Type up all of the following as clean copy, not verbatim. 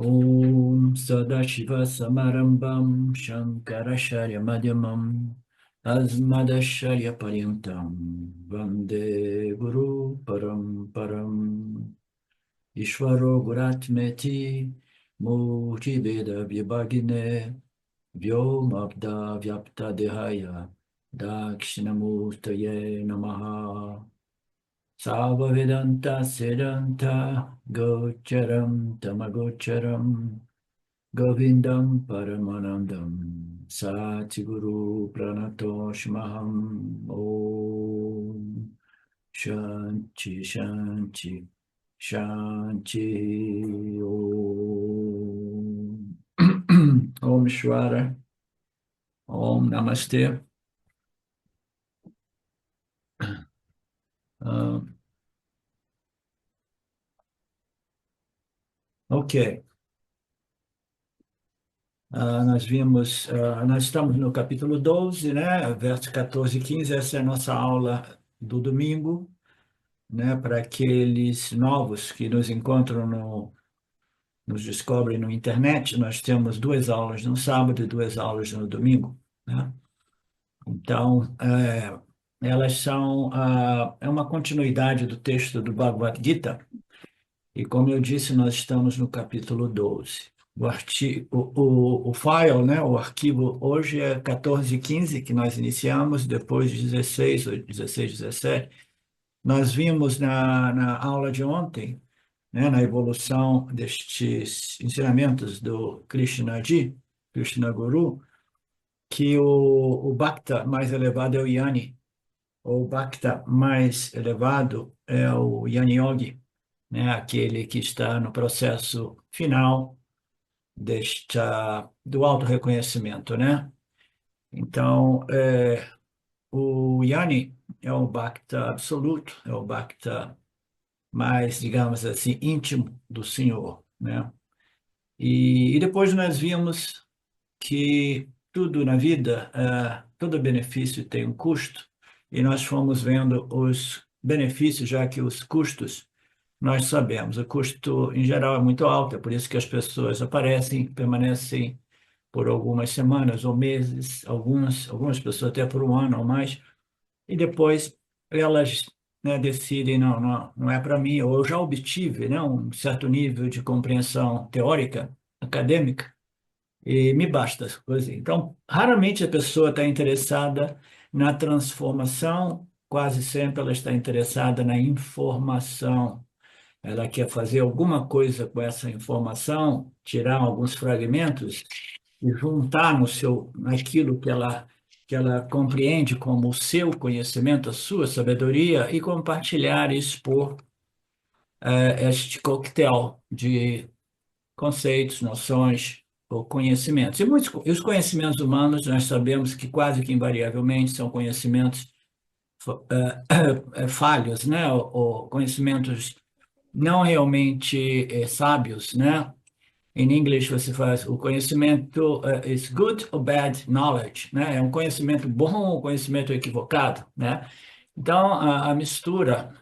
Om Sadashiva Samarambam Shankaracharya Madhyamam Asmadacharya Paryantam Vande Guru Paramparam Ishvaro Guratmeti Murtibeda Vibhagine Vyomabda Vyapta Dehaya Dakshinamurtaye Namaha Salva Vedanta Siddhanta Gocharam Tamagocharam Govindam Paramanandam Satiguru Pranatoshmaham Om Shanti Shanti Shanti Om Om Shwara Om Namaste. Ah, ok. Nós estamos no capítulo 12, né, verso 14 e 15. Essa é a nossa aula do domingo, né, para aqueles novos que nos encontram nos descobrem no internet. Nós temos duas aulas no sábado e duas aulas no domingo, né? Então, elas são, é uma continuidade do texto do Bhagavad Gita, e como eu disse, nós estamos no capítulo 12. O file, né, o arquivo hoje é 14:15 que nós iniciamos, depois 16 ou 16, 17. Nós vimos na aula de ontem, né, na evolução destes ensinamentos do Krishna Guru, que o Bhakta mais elevado é o Yani, ou o Bhakta mais elevado é o Yani Yogi, né, aquele que está no processo final do autorreconhecimento, né? Então, o Yani é o Bhakta absoluto, é o Bhakta mais, digamos assim, íntimo do Senhor, né? E depois nós vimos que tudo na vida, todo benefício tem um custo, e nós fomos vendo os benefícios, já que os custos nós sabemos. O custo, em geral, é muito alto, é por isso que as pessoas aparecem, permanecem por algumas semanas ou meses, algumas pessoas até por um ano ou mais, e depois elas, né, decidem, não, não, não é para mim, ou eu já obtive, né, um certo nível de compreensão teórica, acadêmica, e me basta as coisas. Então, raramente a pessoa está interessada na transformação, quase sempre ela está interessada na informação. Ela quer fazer alguma coisa com essa informação, tirar alguns fragmentos e juntar naquilo que ela compreende como o seu conhecimento, a sua sabedoria, e compartilhar e expor este coquetel de conceitos, noções ou conhecimentos. E os conhecimentos humanos, nós sabemos que quase que invariavelmente são conhecimentos falhos, né? Ou conhecimentos não realmente sábios, né? Em inglês você faz o conhecimento is good or bad knowledge, né? É um conhecimento bom ou um conhecimento equivocado, né? Então a mistura,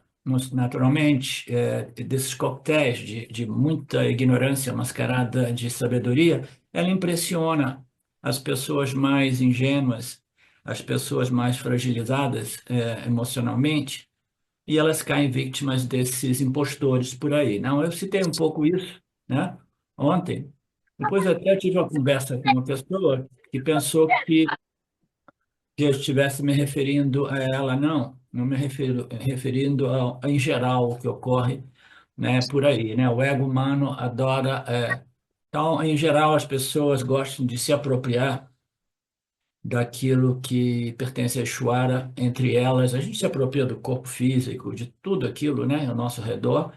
naturalmente, desses coquetéis de muita ignorância mascarada de sabedoria, ela impressiona as pessoas mais ingênuas, as pessoas mais fragilizadas emocionalmente, e elas caem vítimas desses impostores por aí. Não, eu citei um pouco isso, né, ontem. Depois até tive uma conversa com uma pessoa que pensou que eu estivesse me referindo a ela. Não, não me referindo em geral o que ocorre, né, por aí, né? O ego humano adora. Então, em geral, as pessoas gostam de se apropriar daquilo que pertence a Ishvara, entre elas, a gente se apropria do corpo físico, de tudo aquilo, né, ao nosso redor,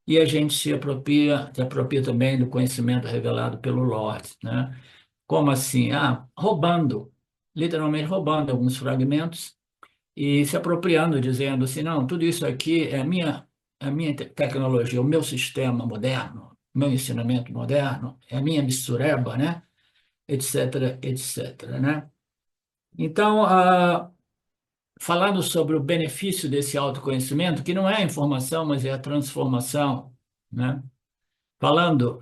e a gente se apropria também do conhecimento revelado pelo Lord, né? Como assim? Roubando, literalmente roubando alguns fragmentos e se apropriando, dizendo assim, não, tudo isso aqui é a minha tecnologia, o meu sistema moderno, o meu ensinamento moderno, é a minha mistureba, né? Etc, etc, né? Então, falando sobre o benefício desse autoconhecimento, que não é a informação, mas é a transformação, né? Falando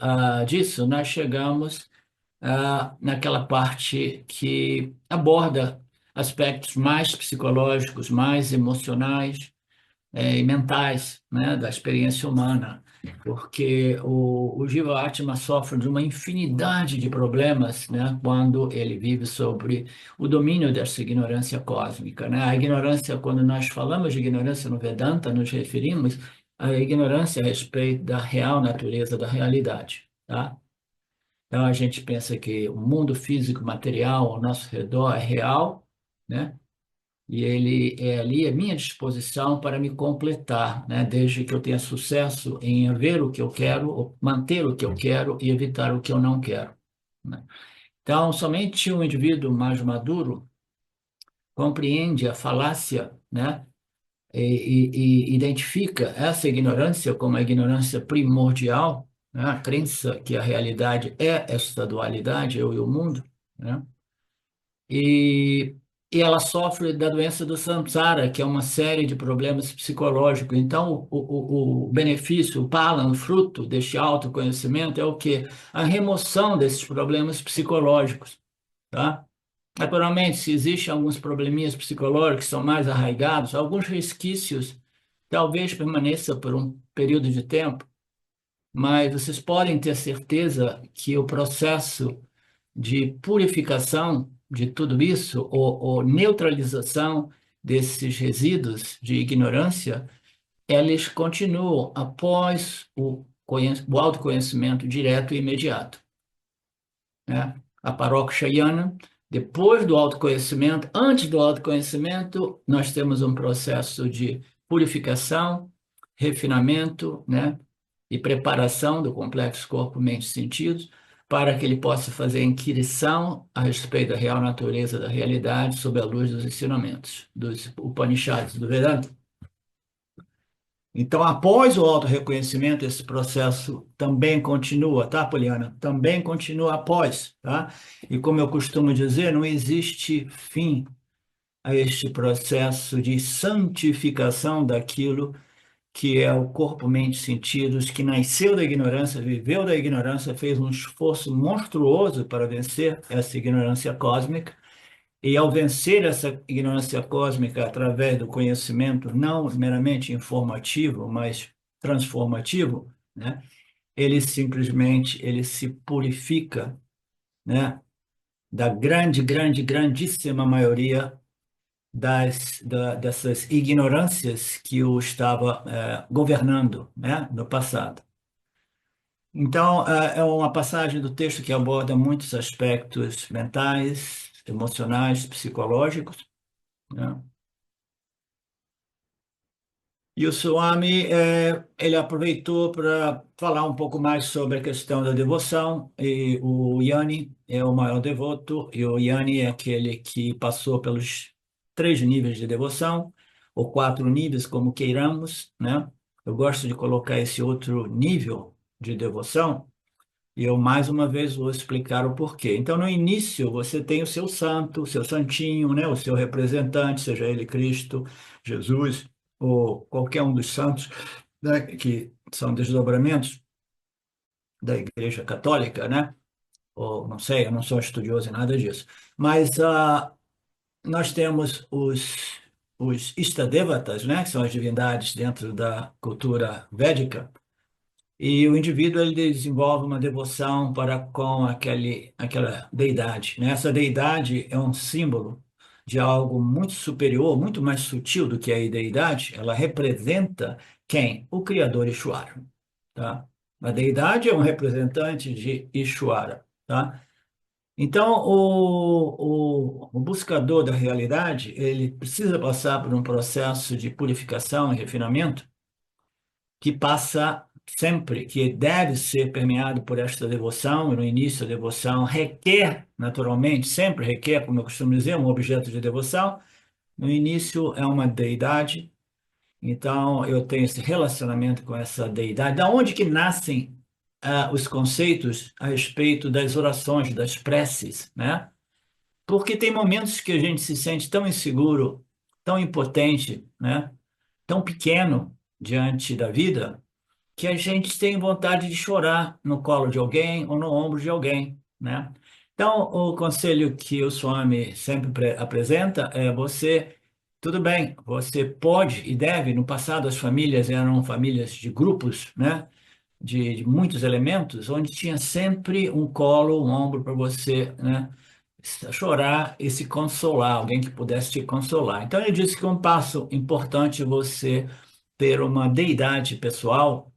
disso, nós chegamos naquela parte que aborda aspectos mais psicológicos, mais emocionais, e mentais, né, da experiência humana, porque o Jiva Atma sofre de uma infinidade de problemas, né, quando ele vive sobre o domínio dessa ignorância cósmica, né? A ignorância, quando nós falamos de ignorância no Vedanta, nos referimos à ignorância a respeito da real natureza da realidade, tá? Então a gente pensa que o mundo físico material ao nosso redor é real, né? E ele é ali à minha disposição para me completar, né? Desde que eu tenha sucesso em ver o que eu quero, ou manter o que eu quero e evitar o que eu não quero, né? Então, somente um indivíduo mais maduro compreende a falácia, né? E identifica essa ignorância como a ignorância primordial, né? A crença que a realidade é esta dualidade, eu e o mundo, né? E, e ela sofre da doença do samsara, que é uma série de problemas psicológicos. Então, o benefício, o pala, o fruto deste autoconhecimento é o quê? A remoção desses problemas psicológicos, tá? Naturalmente, se existem alguns probleminhas psicológicos que são mais arraigados, alguns resquícios talvez permaneça por um período de tempo, mas vocês podem ter certeza que o processo de purificação de tudo isso, ou neutralização desses resíduos de ignorância, eles continuam após o autoconhecimento direto e imediato, né? A Parokshayana, depois do autoconhecimento, antes do autoconhecimento, nós temos um processo de purificação, refinamento, né? E preparação do complexo corpo, mente e sentidos, para que ele possa fazer a inquirição a respeito da real natureza da realidade sob a luz dos ensinamentos dos Upanishads, do Vedanta. Então, após o autorreconhecimento, esse processo também continua, tá, Poliana? Também continua após, tá? E como eu costumo dizer, não existe fim a este processo de santificação daquilo que é o corpo, mente, sentidos, que nasceu da ignorância, viveu da ignorância, fez um esforço monstruoso para vencer essa ignorância cósmica, e ao vencer essa ignorância cósmica através do conhecimento não meramente informativo, mas transformativo, né? Ele simplesmente ele se purifica, né? Da grandíssima maioria dessas ignorâncias que o estava governando, né, no passado. Então, é uma passagem do texto que aborda muitos aspectos mentais, emocionais, psicológicos, né? E o Swami, ele aproveitou para falar um pouco mais sobre a questão da devoção, e o Yani é o maior devoto, e o Yani é aquele que passou pelos 3 níveis de devoção, ou 4 níveis, como queiramos, né? Eu gosto de colocar esse outro nível de devoção, e eu mais uma vez vou explicar o porquê. Então, no início, você tem o seu santo, o seu santinho, né? O seu representante, seja ele Cristo, Jesus, ou qualquer um dos santos, né? Que são desdobramentos da Igreja Católica, né? Ou não sei, eu não sou estudioso em nada disso. Mas nós temos os Ishtadevatas, né? Que são as divindades dentro da cultura védica. E o indivíduo ele desenvolve uma devoção para com aquela deidade, né? Essa deidade é um símbolo de algo muito superior, muito mais sutil do que a deidade. Ela representa quem? O Criador Ishvara, tá? A deidade é um representante de Ishvara, tá? Então, o buscador da realidade, ele precisa passar por um processo de purificação e refinamento que passa sempre, que deve ser permeado por esta devoção, e no início a devoção requer, naturalmente, sempre requer, como eu costumo dizer, um objeto de devoção. No início é uma deidade, então eu tenho esse relacionamento com essa deidade. Da onde que nascem os conceitos a respeito das orações, das preces, né? Porque tem momentos que a gente se sente tão inseguro, tão impotente, né? Tão pequeno diante da vida, que a gente tem vontade de chorar no colo de alguém ou no ombro de alguém, né? Então, o conselho que o Swami sempre apresenta é você, tudo bem, você pode e deve, no passado as famílias eram famílias de grupos, né? De muitos elementos, onde tinha sempre um colo, um ombro para você, né? Chorar e se consolar, alguém que pudesse te consolar. Então, ele disse que um passo importante é você ter uma deidade pessoal,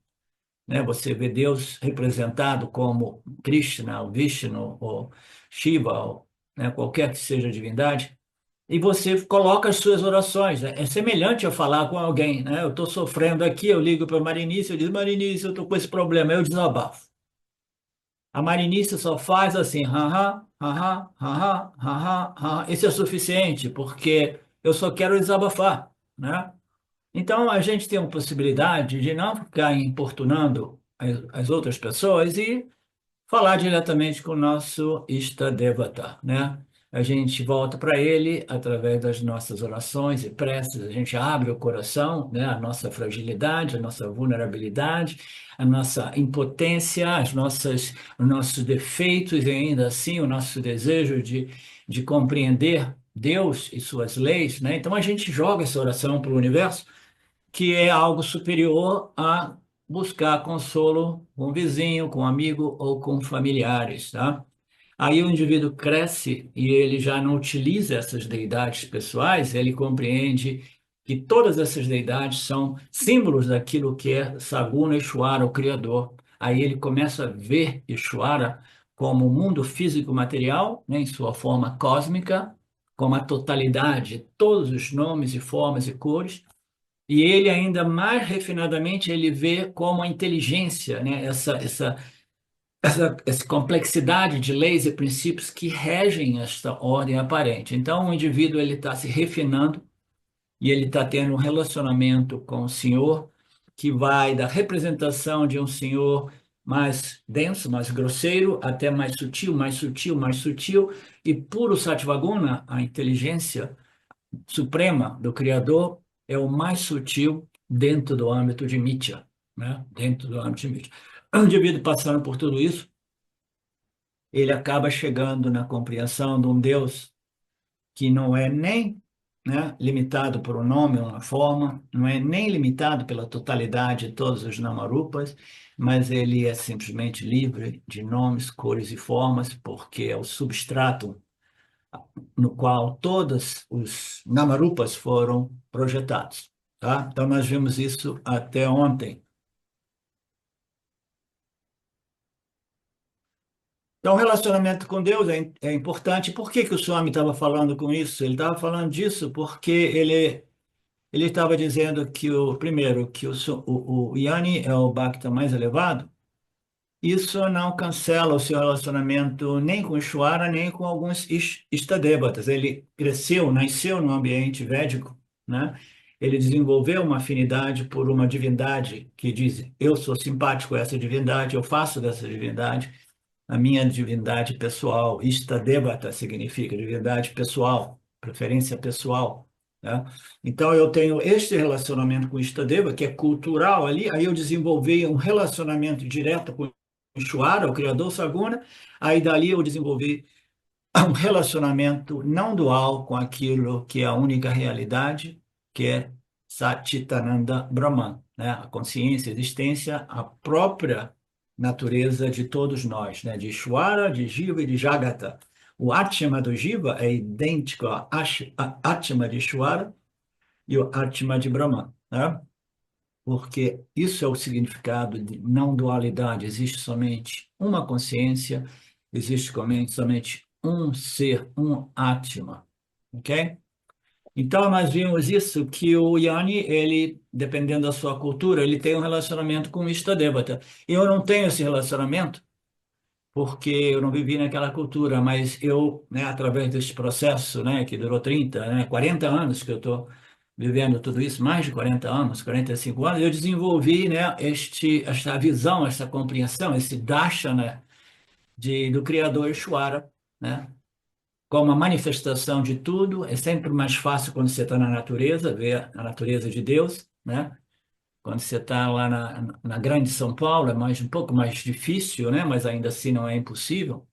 né? Você vê Deus representado como Krishna, ou Vishnu, ou Shiva, ou, né, qualquer que seja a divindade, e você coloca as suas orações. É semelhante a falar com alguém, né? Eu estou sofrendo aqui, eu ligo para a Marinice, eu digo, Marinice, eu estou com esse problema, eu desabafo. A Marinice só faz assim, haha, haha, haha, haha, haha. Isso é suficiente, porque eu só quero desabafar, né? Então, a gente tem uma possibilidade de não ficar importunando as outras pessoas e falar diretamente com o nosso Istadevata, né? A gente volta para ele através das nossas orações e preces, a gente abre o coração, né? A nossa fragilidade, a nossa vulnerabilidade, a nossa impotência, os nossos defeitos e ainda assim o nosso desejo de compreender Deus e suas leis, né? Então a gente joga essa oração para o universo, que é algo superior a buscar consolo com um vizinho, com um amigo ou com familiares, tá? Aí o indivíduo cresce e ele já não utiliza essas deidades pessoais, ele compreende que todas essas deidades são símbolos daquilo que é Saguna Ishvara, o Criador. Aí ele começa a ver Ishvara como o mundo físico material, né, em sua forma cósmica, como a totalidade, todos os nomes e formas e cores, e ele ainda mais refinadamente ele vê como a inteligência, né, essa complexidade de leis e princípios que regem esta ordem aparente. Então, o indivíduo ele está se refinando e ele está tendo um relacionamento com o Senhor que vai da representação de um Senhor mais denso, mais grosseiro, até mais sutil, mais sutil, mais sutil, e puro Sattvaguna, a inteligência suprema do Criador, é o mais sutil dentro do âmbito de Mitya, né? Dentro do âmbito de Mitya. O indivíduo passando por tudo isso, ele acaba chegando na compreensão de um Deus que não é nem, né, limitado por um nome ou uma forma, não é nem limitado pela totalidade de todos os namarupas, mas ele é simplesmente livre de nomes, cores e formas, porque é o substrato no qual todos os namarupas foram projetados, tá? Então nós vimos isso até ontem. Então, o relacionamento com Deus é importante. Por que que o Swami estava falando com isso? Ele estava falando disso porque ele estava dizendo que, primeiro, que o Yanni é o Bhakta mais elevado. Isso não cancela o seu relacionamento nem com Ishvara, nem com alguns Istadevatas. Ele cresceu, nasceu num ambiente védico, né? Ele desenvolveu uma afinidade por uma divindade que diz: eu sou simpático a essa divindade, eu faço dessa divindade a minha divindade pessoal. Istadevata significa divindade pessoal, preferência pessoal, né? Então eu tenho este relacionamento com Istadeva, que é cultural ali, aí eu desenvolvi um relacionamento direto com Ishvara, o Criador Saguna, aí dali eu desenvolvi um relacionamento não dual com aquilo que é a única realidade, que é Satchitananda Brahman, né? A consciência, a existência, a própria natureza de todos nós, né? De Ishvara, de Jiva e de Jagata. O Atma do Jiva é idêntico a Atma de Ishvara e o Atma de Brahman, né? Porque isso é o significado de não dualidade. Existe somente uma consciência, existe somente um ser, um Atma, ok? Então, nós vimos isso, que o Yanni, ele, dependendo da sua cultura, ele tem um relacionamento com o Istadevata. Eu não tenho esse relacionamento, porque eu não vivi naquela cultura, mas eu, né, através desse processo, né, que durou 30, né, 40 anos que eu estou vivendo tudo isso, mais de 40 anos, 45 anos, eu desenvolvi, né, esta visão, essa compreensão, esse darshana do Criador Ishvara, né, como a manifestação de tudo. É sempre mais fácil quando você está na natureza, ver a natureza de Deus, né? Quando você está lá na Grande São Paulo, é um pouco mais difícil, né? Mas ainda assim não é impossível.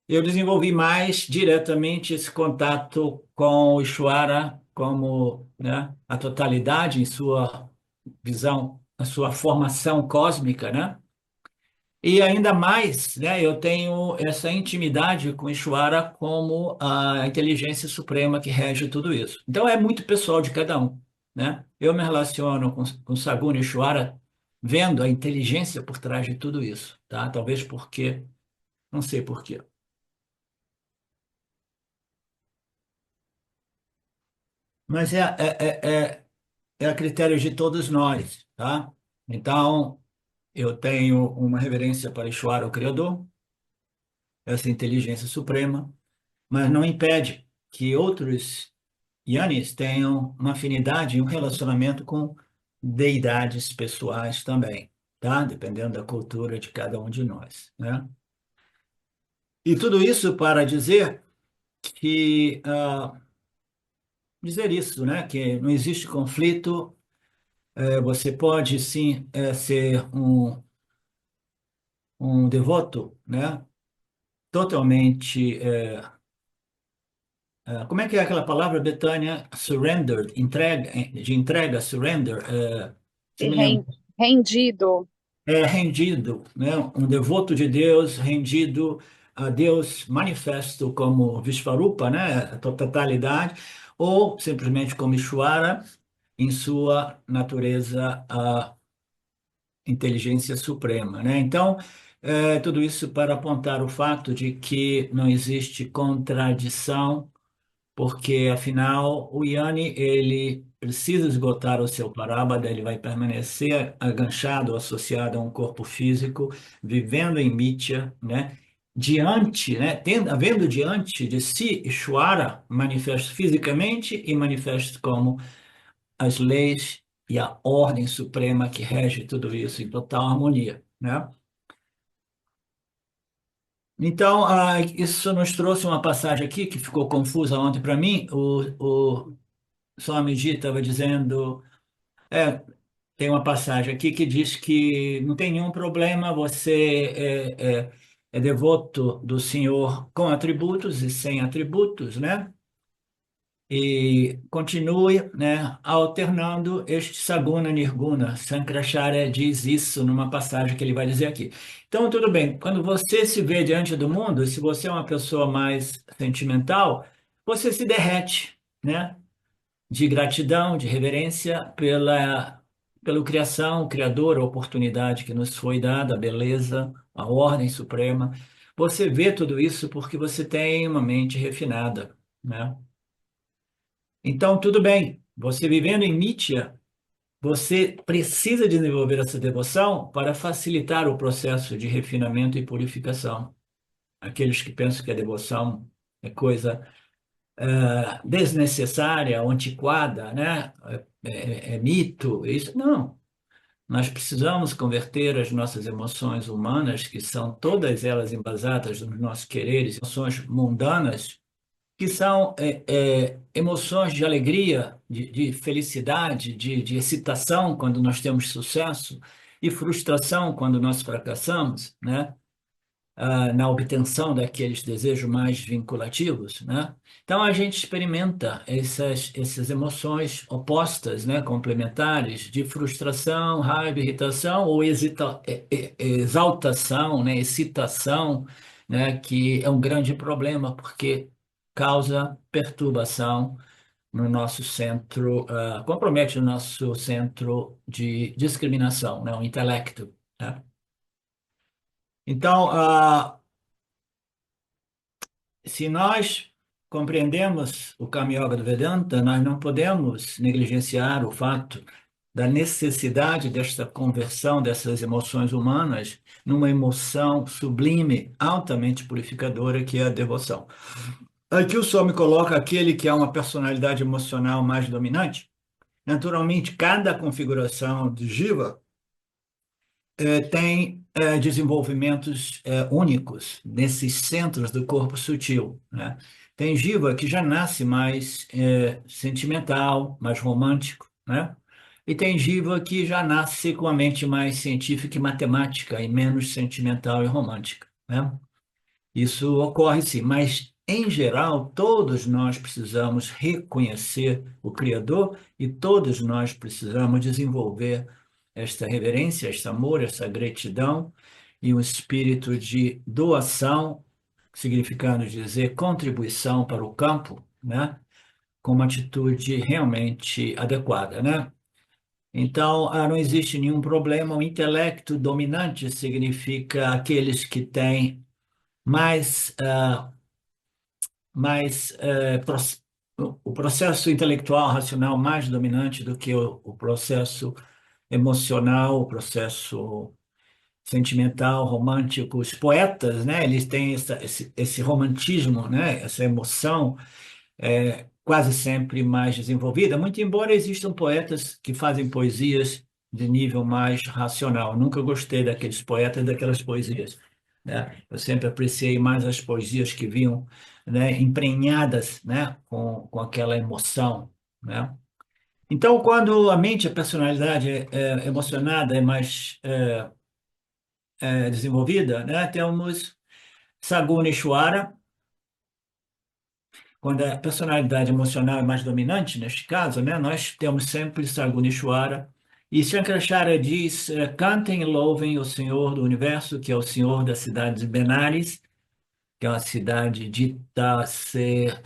Eu desenvolvi mais diretamente esse contato com o Ishvara como, né, a totalidade em sua visão, a sua formação cósmica, né? E ainda mais, né, eu tenho essa intimidade com Ishvara como a inteligência suprema que rege tudo isso. Então é muito pessoal de cada um, né? Eu me relaciono com Saguna Ishvara vendo a inteligência por trás de tudo isso, tá? Talvez porque, não sei por quê. Mas é a critério de todos nós, tá? Então, eu tenho uma reverência para Ishvara, o Criador, essa inteligência suprema, mas não impede que outros Yanis tenham uma afinidade e um relacionamento com deidades pessoais também, tá? Dependendo da cultura de cada um de nós, né? E tudo isso para dizer que, dizer isso, né? Que não existe conflito. Você pode sim ser um devoto, né? Totalmente. Como é que é aquela palavra, Betânia? Surrendered, entrega, de entrega, surrender. Você E me lembra? rendido. Rendido, né? Um devoto de Deus, rendido a Deus manifesto como Vishvarupa, né? A totalidade, ou simplesmente como Ishvara, em sua natureza inteligência suprema, né? Então, tudo isso para apontar o fato de que não existe contradição, porque afinal o Yanni ele precisa esgotar o seu parábada, ele vai permanecer aganchado, associado a um corpo físico, vivendo em Mitya, né? Diante, né? Havendo diante de si Ishvara manifesto fisicamente e manifesto como as leis e a ordem suprema que rege tudo isso em total harmonia, né? Então, isso nos trouxe uma passagem aqui que ficou confusa ontem para mim. O Swamiji estava dizendo, tem uma passagem aqui que diz que não tem nenhum problema, você é devoto do Senhor com atributos e sem atributos, né? E continue, né, alternando este Saguna Nirguna. Sankracharya diz isso numa passagem que ele vai dizer aqui. Então, tudo bem, quando você se vê diante do mundo, se você é uma pessoa mais sentimental, você se derrete, né, de gratidão, de reverência pela criação, o Criador, a oportunidade que nos foi dada, a beleza, a ordem suprema. Você vê tudo isso porque você tem uma mente refinada, né? Então, tudo bem, você vivendo em Nitya, você precisa desenvolver essa devoção para facilitar o processo de refinamento e purificação. Aqueles que pensam que a devoção é coisa desnecessária, antiquada, né? É mito, isso. Não. Nós precisamos converter as nossas emoções humanas, que são todas elas embasadas nos nossos quereres, emoções mundanas, que são emoções de alegria, de felicidade, de excitação quando nós temos sucesso e frustração quando nós fracassamos, né? Na obtenção daqueles desejos mais vinculativos, né? Então a gente experimenta essas emoções opostas, né? Complementares de frustração, raiva, irritação ou exaltação, né? Excitação, né? Que é um grande problema porque causa perturbação no nosso centro, compromete o nosso centro de discriminação, né? O intelecto, né? Então, se nós compreendemos o Kama Yoga do Vedanta, nós não podemos negligenciar o fato da necessidade desta conversão dessas emoções humanas numa emoção sublime, altamente purificadora, que é a devoção. Aqui o Swami coloca aquele que é uma personalidade emocional mais dominante. Naturalmente, cada configuração de Jiva tem desenvolvimentos únicos nesses centros do corpo sutil, né? Tem Jiva que já nasce mais sentimental, mais romântico, né? E tem Jiva que já nasce com a mente mais científica e matemática e menos sentimental e romântica, né? Isso ocorre sim, mas em geral, todos nós precisamos reconhecer o Criador e todos nós precisamos desenvolver esta reverência, este amor, essa gratidão e um espírito de doação, significando dizer contribuição para o campo, né? Com uma atitude realmente adequada, né? Então, não existe nenhum problema. O intelecto dominante significa aqueles que têm mais, o processo intelectual, racional mais dominante do que o processo emocional, o processo sentimental, romântico. Os poetas, né, eles têm esse romantismo, né, essa emoção quase sempre mais desenvolvida, muito embora existam poetas que fazem poesias de nível mais racional. Nunca gostei daqueles poetas e daquelas poesias, né? Eu sempre apreciei mais as poesias que vinham, né, emprenhadas, né, com aquela emoção, né? Então, quando a mente, a personalidade emocionada é mais desenvolvida, né, temos Saguna Ishwara, quando a personalidade emocional é mais dominante, neste caso, né, nós temos sempre Sargunishwara. E Shankaracharya diz: cantem e louvem o Senhor do Universo, que é o Senhor da cidade de Benares, que é uma cidade dita ser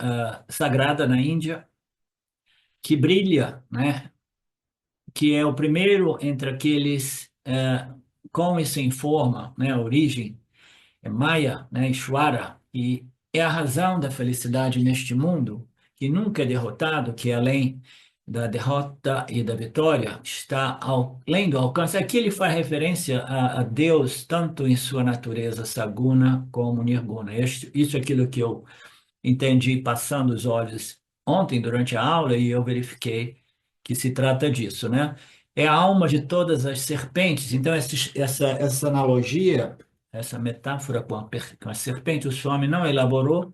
sagrada na Índia, que brilha, né, que é o primeiro entre aqueles com e sem forma, né, a origem é Maya, né, Ishvara, e é a razão da felicidade neste mundo, que nunca é derrotado, que além da derrota e da vitória, está além do alcance. Aqui ele faz referência a Deus, tanto em sua natureza saguna como nirguna. Isso é aquilo que eu entendi passando os olhos ontem durante a aula e eu verifiquei que se trata disso, né? É a alma de todas as serpentes. Então, essa analogia, essa metáfora com a serpente, o Swami não elaborou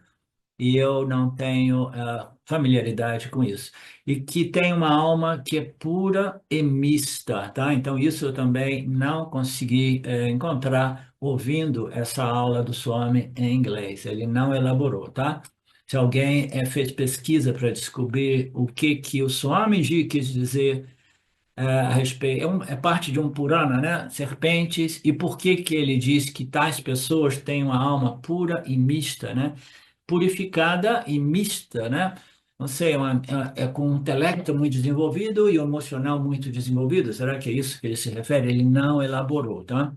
e eu não tenho familiaridade com isso. E que tem uma alma que é pura e mista, tá? Então, isso eu também não consegui encontrar ouvindo essa aula do Swami em inglês. Ele não elaborou, tá? Se alguém fez pesquisa para descobrir o que o Swamiji quis dizer a respeito, é parte de um Purana, né? Serpentes, e por que ele diz que tais pessoas têm uma alma pura e mista, né? Purificada e mista, né? Não sei, com um intelecto muito desenvolvido e um emocional muito desenvolvido. Será que é isso que ele se refere? Ele não elaborou, tá?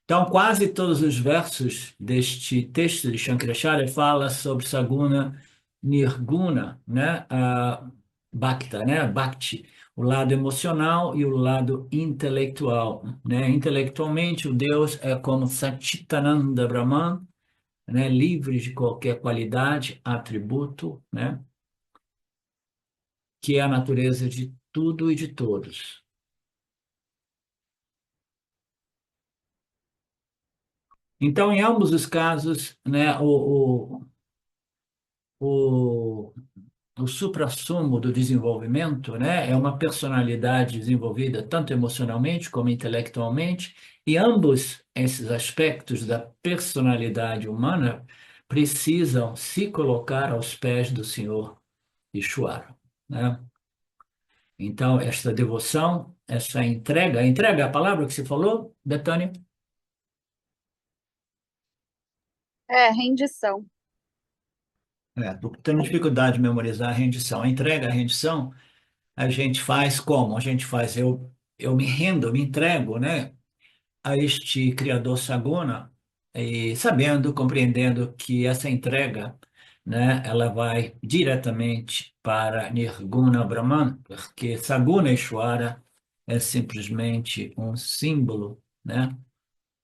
Então, quase todos os versos deste texto de Shankaracharya fala sobre Saguna Nirguna, né? Bhakta, né? Bhakti, o lado emocional e o lado intelectual, né? Intelectualmente, o Deus é como Satchitananda Brahman, né? Livre de qualquer qualidade, atributo, né? Que é a natureza de tudo e de todos. Então, em ambos os casos, né? O o suprassumo do desenvolvimento, né, é uma personalidade desenvolvida tanto emocionalmente como intelectualmente, e ambos esses aspectos da personalidade humana precisam se colocar aos pés do Senhor Ishwara, né? Então, esta devoção, essa entrega é a palavra que você falou, Betânia? É, rendição. Tô tendo dificuldade de memorizar a rendição. A entrega, a rendição, a gente faz como? A gente faz, eu me rendo, eu me entrego, né, a este Criador Saguna, e sabendo, compreendendo que essa entrega, né, ela vai diretamente para Nirguna Brahman, porque Saguna Ishvara é simplesmente um símbolo, né,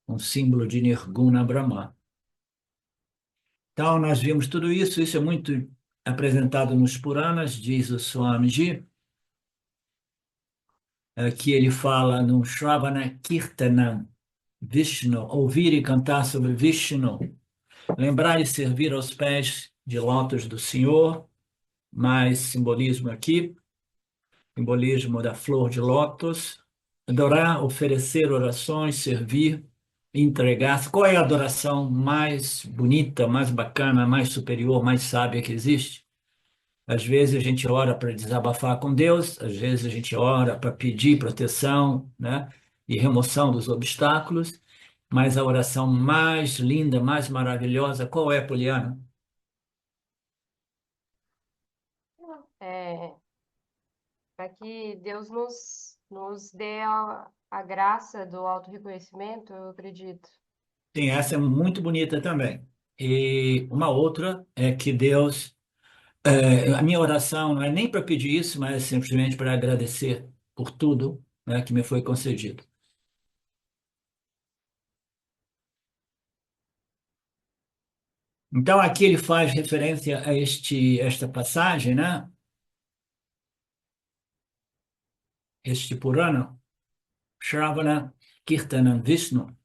um símbolo de Nirguna Brahman. Então, nós vimos tudo isso, isso é muito apresentado nos Puranas, diz o Swamiji, que ele fala no Shravana Kirtanam, Vishnu, ouvir e cantar sobre Vishnu, lembrar e servir aos pés de lótus do Senhor, mais simbolismo aqui, simbolismo da flor de lótus. Adorar, oferecer orações, servir, entregar-se. Qual é a adoração mais bonita, mais bacana, mais superior, mais sábia que existe? Às vezes a gente ora para desabafar com Deus, às vezes a gente ora para pedir proteção, né, e remoção dos obstáculos, mas a oração mais linda, mais maravilhosa, qual é, Poliana? É, para que Deus nos dê a graça do autorreconhecimento, eu acredito. Sim, essa é muito bonita também. E uma outra é que Deus, a minha oração não é nem para pedir isso, mas é simplesmente para agradecer por tudo, né, que me foi concedido. Então aqui ele faz referência a esta passagem, né? Este Purana, Shravana Kirtanam Vishnu.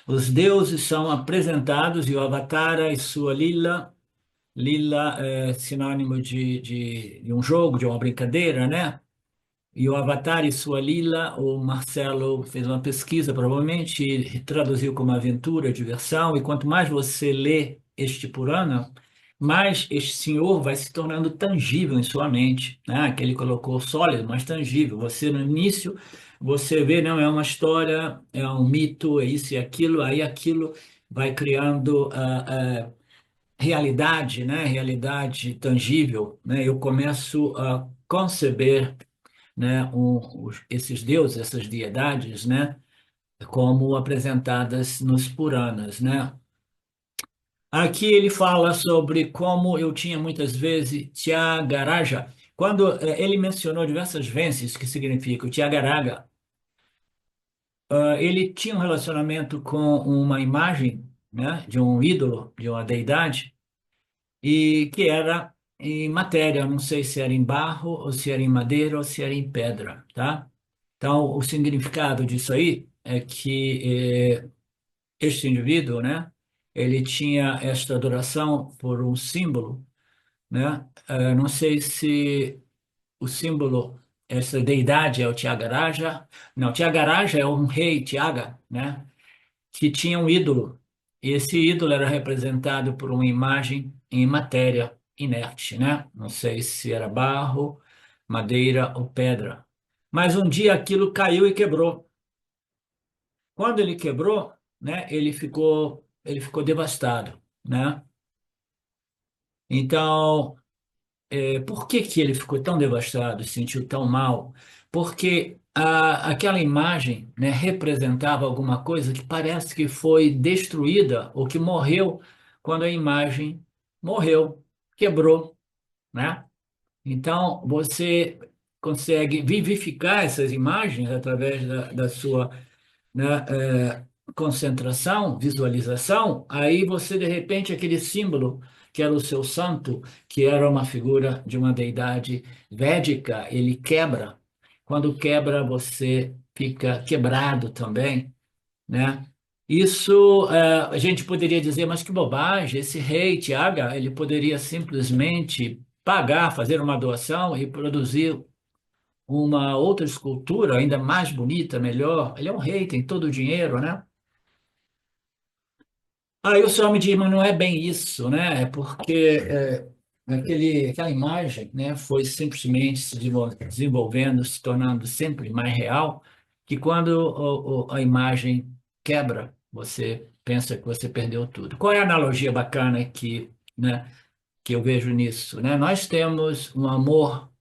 Os deuses são apresentados e o Avatara e sua Lila. Lila é sinônimo de um jogo, de uma brincadeira, né? E o Avatar e sua Lila, o Marcelo fez uma pesquisa, provavelmente, e traduziu como aventura, diversão, e quanto mais você lê este Purana, mais este senhor vai se tornando tangível em sua mente, né? Que ele colocou sólido, mas tangível. Você, no início, você vê, não, é uma história, é um mito, é isso e aquilo, aí aquilo vai criando realidade, né? Realidade tangível, né? Eu começo a conceber, né, esses deuses, essas deidades, né, como apresentadas nos Puranas, né? Aqui ele fala sobre como eu tinha muitas vezes Tyagaraja. Quando ele mencionou diversas vezes que significa o Tyagaraja, ele tinha um relacionamento com uma imagem, né, de um ídolo, de uma deidade, e que era em matéria, não sei se era em barro, ou se era em madeira, ou se era em pedra, tá? Então, o significado disso aí é que este indivíduo, né, ele tinha esta adoração por um símbolo, né? Não sei se o símbolo, essa deidade é o Tyagaraja. Não, Tyagaraja é um rei Tyaga, né, que tinha um ídolo. E esse ídolo era representado por uma imagem em matéria inerte, né? Não sei se era barro, madeira ou pedra. Mas um dia aquilo caiu e quebrou. Quando ele quebrou, né, ele ficou devastado, né? Então, por que que ele ficou tão devastado, se sentiu tão mal? Porque aquela imagem, né, representava alguma coisa que parece que foi destruída ou que morreu quando a imagem morreu, quebrou, né? Então, você consegue vivificar essas imagens através da sua, né, concentração, visualização, aí você, de repente, aquele símbolo que era o seu santo, que era uma figura de uma deidade védica, ele quebra. Quando quebra, você fica quebrado também, né? Isso, a gente poderia dizer, mas que bobagem, esse rei Tiaga, ele poderia simplesmente pagar, fazer uma doação e produzir uma outra escultura ainda mais bonita, melhor. Ele é um rei, tem todo o dinheiro, né? Aí o senhor me diz, mas não é bem isso, né? É porque aquela imagem, né, foi simplesmente se desenvolvendo, se tornando sempre mais real, que quando a imagem quebra, você pensa que você perdeu tudo. Qual é a analogia bacana né, que eu vejo nisso, né? Nós temos um amor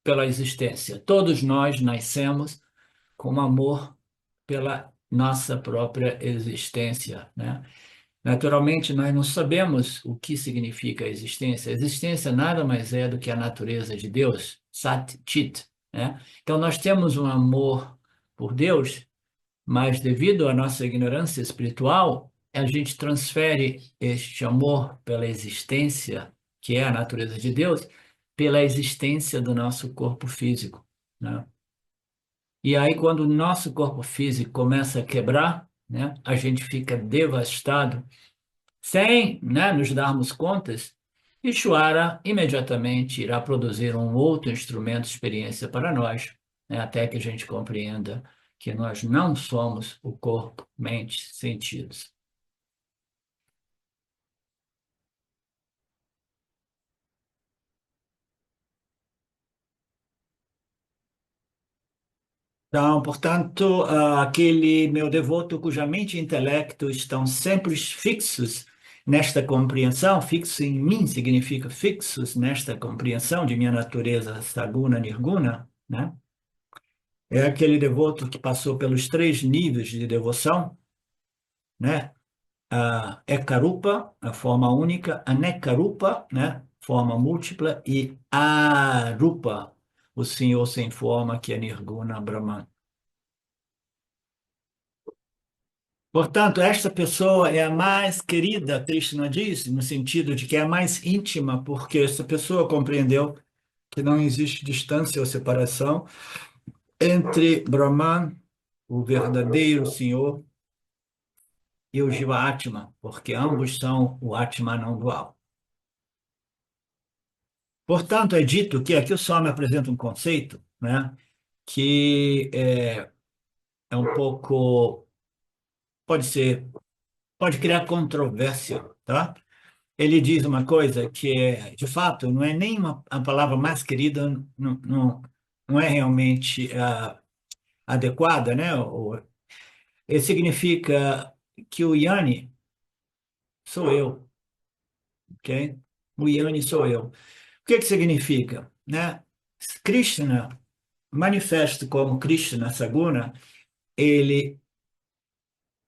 pela existência. Todos nós nascemos com amor pela nossa própria existência, né? Naturalmente, nós não sabemos o que significa a existência. A existência nada mais é do que a natureza de Deus, Sat Chit, né? Então, nós temos um amor por Deus, mas devido à nossa ignorância espiritual, a gente transfere este amor pela existência, que é a natureza de Deus, pela existência do nosso corpo físico, né? E aí, quando o nosso corpo físico começa a quebrar, né, a gente fica devastado sem, né, nos darmos contas, Ishvara imediatamente irá produzir um outro instrumento de experiência para nós, né, até que a gente compreenda que nós não somos o corpo, mente, sentidos. Então, portanto, aquele meu devoto cuja mente e intelecto estão sempre fixos nesta compreensão, fixo em mim significa fixos nesta compreensão de minha natureza saguna, nirguna, né? É aquele devoto que passou pelos 3 níveis de devoção, né? A Ekarupa, a forma única, Anekarupa, né? Forma múltipla, e Arupa, o Senhor sem forma, que é Nirguna Brahman. Portanto, esta pessoa é a mais querida, Krishna diz, no sentido de que é a mais íntima, porque essa pessoa compreendeu que não existe distância ou separação entre Brahman, o verdadeiro Senhor, e o Jiva Atma, porque ambos são o Atma não dual. Portanto, é dito que aqui o Swami apresenta um conceito, né, que é um pouco, pode criar controvérsia, tá? Ele diz uma coisa que, de fato, não é nem a palavra mais querida, não é realmente adequada, né? Ele significa que o Yani sou eu, ok? O Yani sou eu. O que significa, né? Krishna, manifesto como Krishna Saguna, ele,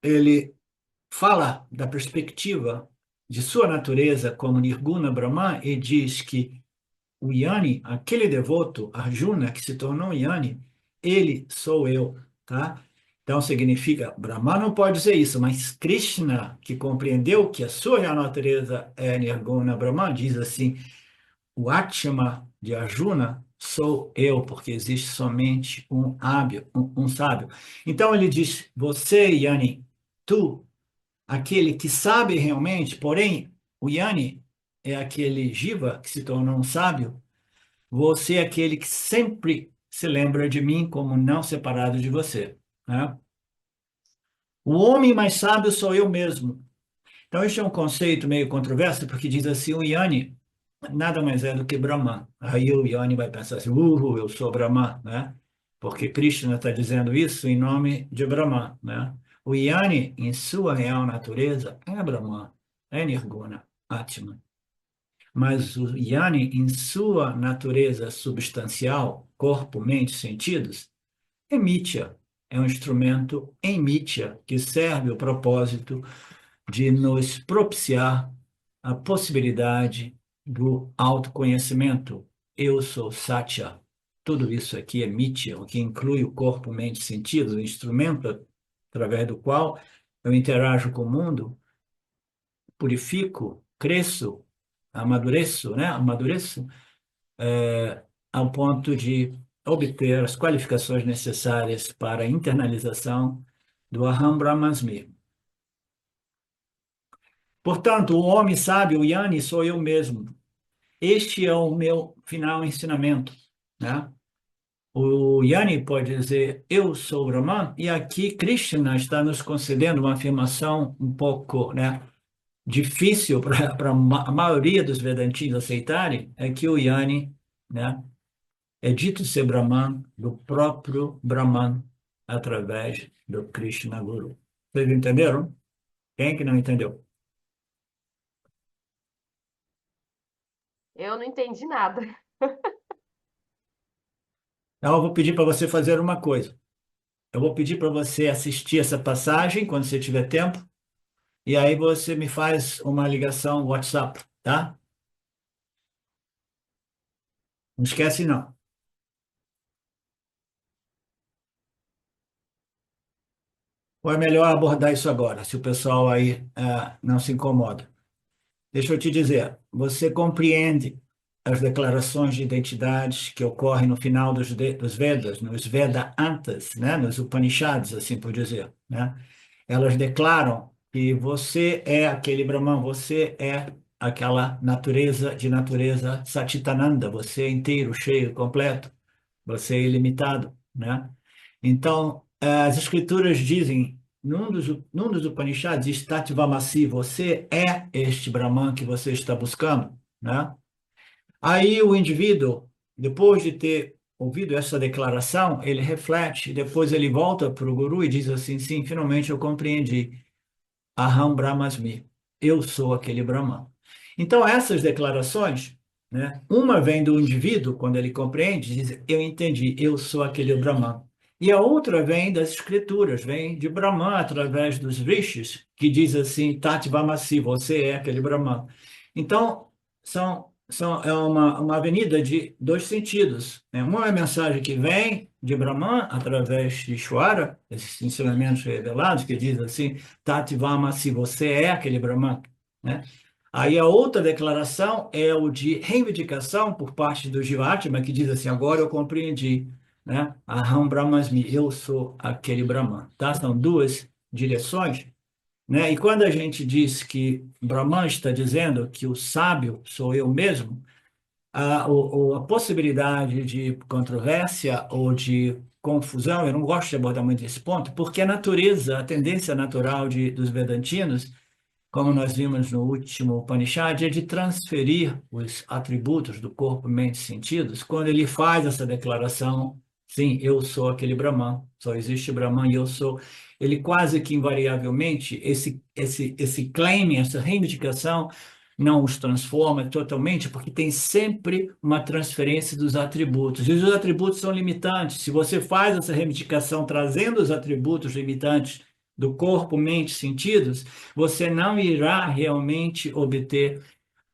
ele fala da perspectiva de sua natureza como Nirguna Brahman e diz que o Yani, aquele devoto, Arjuna, que se tornou Yani, ele sou eu, tá? Então significa, Brahma não pode dizer isso, mas Krishna, que compreendeu que a sua real natureza é Nirguna Brahman, diz assim, o Atma de Arjuna sou eu, porque existe somente um hábil, um sábio. Então ele diz, você, Yani, tu, aquele que sabe realmente, porém, o Yani é aquele Jiva que se tornou um sábio, você é aquele que sempre se lembra de mim como não separado de você, né? O homem mais sábio sou eu mesmo. Então, este é um conceito meio controverso, porque diz assim, o Yani nada mais é do que Brahman. Aí o Yani vai pensar assim, eu sou Brahman, né? Porque Krishna está dizendo isso em nome de Brahman, né? O Yani, em sua real natureza, é Brahman, é Nirguna, Atman. Mas o Yani, em sua natureza substancial, corpo, mente, sentidos, é Mitya, é um instrumento em Mitya que serve o propósito de nos propiciar a possibilidade do autoconhecimento. Eu sou Satya. Tudo isso aqui é Mitya, o que inclui o corpo, mente, sentidos, o instrumento através do qual eu interajo com o mundo, purifico, cresço, amadureço, né? Amadureço ao ponto de obter as qualificações necessárias para a internalização do Aham Brahmasmi. Portanto, o homem sábio, o Yani, sou eu mesmo. Este é o meu final ensinamento, né? O Yani pode dizer, eu sou Brahman, e aqui Krishna está nos concedendo uma afirmação um pouco, né, difícil para a maioria dos Vedantistas aceitarem, é que o Yani, né, é dito ser Brahman do próprio Brahman através do Krishna Guru. Vocês entenderam? Quem que não entendeu? Eu não entendi nada. Então, eu vou pedir para você fazer uma coisa. Eu vou pedir para você assistir essa passagem quando você tiver tempo, e aí você me faz uma ligação WhatsApp, tá? Não esquece, não. Ou é melhor abordar isso agora, se o pessoal aí não se incomoda. Deixa eu te dizer, você compreende as declarações de identidades que ocorrem no final dos Vedas, nos Vedantas, né? Nos Upanishads, assim por dizer, né? Elas declaram que você é aquele Brahman, você é aquela natureza de natureza Satchitananda, você é inteiro, cheio, completo, você é ilimitado, né? Então, as escrituras dizem, num dos Upanishads, diz Tatvamasi, você é este Brahman que você está buscando, né? Aí o indivíduo, depois de ter ouvido essa declaração, ele reflete, depois ele volta para o guru e diz assim, sim, finalmente eu compreendi. Aham Brahmasmi, eu sou aquele Brahman. Então, essas declarações, né, uma vem do indivíduo, quando ele compreende, diz, eu entendi, eu sou aquele Brahman. E a outra vem das escrituras, vem de Brahman, através dos rishis, que diz assim, Tatvamasi, você é aquele Brahman. Então, é uma avenida de dois sentidos, né? Uma é a mensagem que vem de Brahman, através de Ishvara, esses ensinamentos revelados, que diz assim, Tatvama, se você é aquele Brahman, né? Aí a outra declaração é o de reivindicação por parte do Jivatma, que diz assim, agora eu compreendi, né? Aham Brahmasmi, eu sou aquele Brahman, tá? São duas direções, né? E quando a gente diz que Brahman está dizendo que o sábio sou eu mesmo, a possibilidade de controvérsia ou de confusão, eu não gosto de abordar muito esse ponto, porque a natureza, a tendência natural dos Vedantinos, como nós vimos no último Upanishad, é de transferir os atributos do corpo, mente e sentidos. Quando ele faz essa declaração, sim, eu sou aquele Brahman, só existe Brahman e eu sou. Ele quase que invariavelmente, esse claim, essa reivindicação, não os transforma totalmente, porque tem sempre uma transferência dos atributos. E os atributos são limitantes. Se você faz essa reivindicação trazendo os atributos limitantes do corpo, mente, sentidos, você não irá realmente obter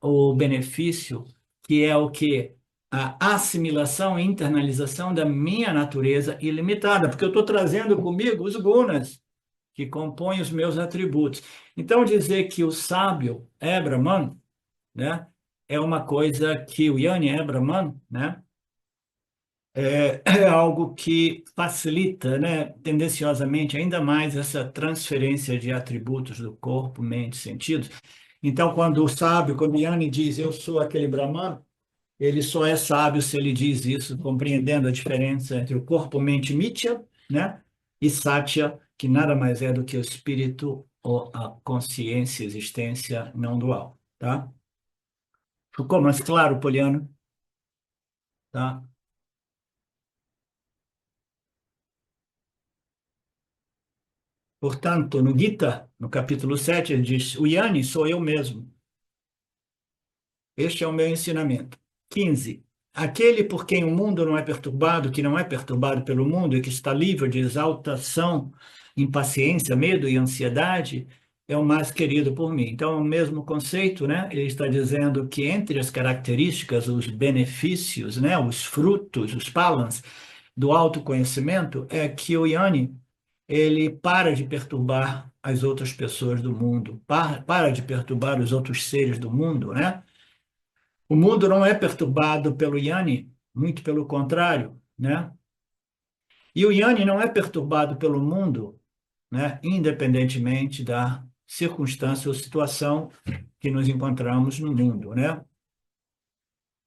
o benefício, que é o que? A assimilação e internalização da minha natureza ilimitada, porque eu estou trazendo comigo os gunas, que compõem os meus atributos. Então, dizer que o sábio é Brahman, né, é uma coisa que o Yanni é Brahman, né, é algo que facilita, né, tendenciosamente ainda mais essa transferência de atributos do corpo, mente, sentidos. Então, quando o sábio, quando Yanni diz eu sou aquele Brahman, ele só é sábio se ele diz isso, compreendendo a diferença entre o corpo, mente, mitya, né, e satya, que nada mais é do que o espírito ou a consciência, existência não dual, tá? Ficou mais claro, Poliano? Tá? Portanto, no Gita, no capítulo 7, ele diz: o Yanni sou eu mesmo. Este é o meu ensinamento. 15. Aquele por quem o mundo não é perturbado, que não é perturbado pelo mundo e que está livre de exaltação, impaciência, medo e ansiedade, é o mais querido por mim. Então, é o mesmo conceito, né? Ele está dizendo que entre as características, os benefícios, né? Os frutos, os palans do autoconhecimento, é que o Yanni ele para de perturbar as outras pessoas do mundo, para de perturbar os outros seres do mundo, né? O mundo não é perturbado pelo Yanni, muito pelo contrário, né? E o Yanni não é perturbado pelo mundo, né? Independentemente da circunstância ou situação que nos encontramos no mundo, né?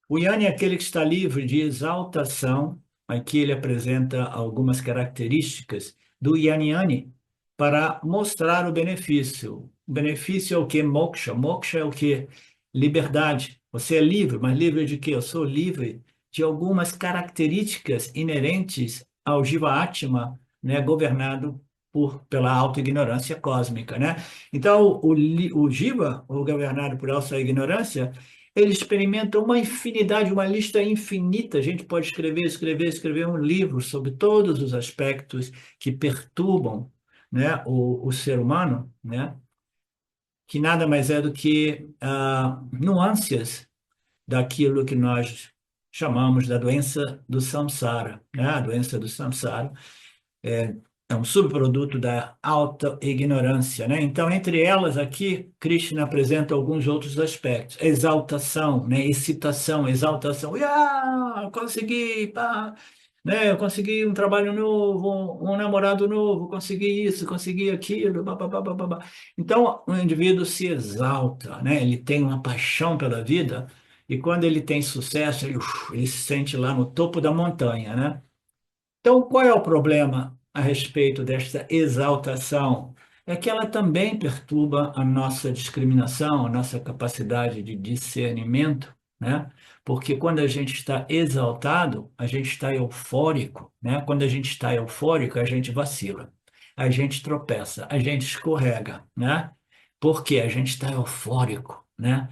O Yanni é aquele que está livre de exaltação. Aqui ele apresenta algumas características do Yanni para mostrar o benefício. O benefício é o que? Moksha. Moksha é o que? Liberdade. Você é livre, mas livre de quê? Eu sou livre de algumas características inerentes ao Jiva Atma, né, governado pela autoignorância cósmica, né? Então, o Jiva, o governado por essa ignorância, ele experimenta uma infinidade, uma lista infinita. A gente pode escrever um livro sobre todos os aspectos que perturbam, né, o ser humano, né, que nada mais é do que nuances daquilo que nós chamamos da doença do samsara, né? A doença do samsara é um subproduto da alta ignorância, né? Então, entre elas aqui, Krishna apresenta alguns outros aspectos. Exaltação, né? Excitação, exaltação. Consegui, pá! né? Eu consegui um trabalho novo, um namorado novo, consegui isso, consegui aquilo, babá, babá. Então, o indivíduo se exalta, né? Ele tem uma paixão pela vida e quando ele tem sucesso, ele se sente lá no topo da montanha, né? Então, qual é o problema a respeito desta exaltação? É que ela também perturba a nossa discriminação, a nossa capacidade de discernimento, né? Porque quando a gente está exaltado, a gente está eufórico, né? Quando a gente está eufórico, a gente vacila, a gente tropeça, a gente escorrega, né? Porque a gente está eufórico, né?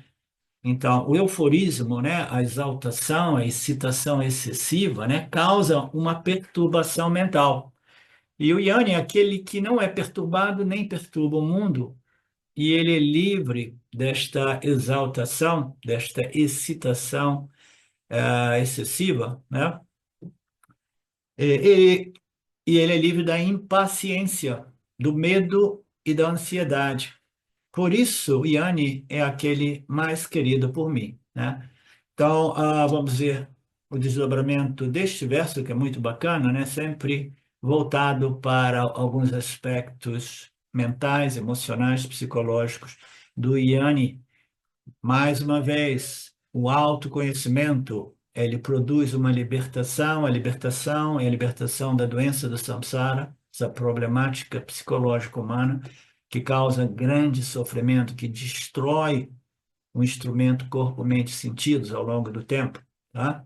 Então, o euforismo, né, a exaltação, a excitação excessiva, né, causa uma perturbação mental. E o Yanni é aquele que não é perturbado nem perturba o mundo, e ele é livre desta exaltação, desta excitação excessiva, né? E, e ele é livre da impaciência, do medo e da ansiedade. Por isso, o Yanni é aquele mais querido por mim, né? Então, vamos ver o desdobramento deste verso, que é muito bacana, né? Sempre voltado para alguns aspectos mentais, emocionais, psicológicos do Yanni. Mais uma vez, o autoconhecimento, ele produz uma libertação, a libertação é a libertação da doença do samsara, essa problemática psicológica humana que causa grande sofrimento, que destrói o instrumento corpo, mente, sentidos ao longo do tempo, tá?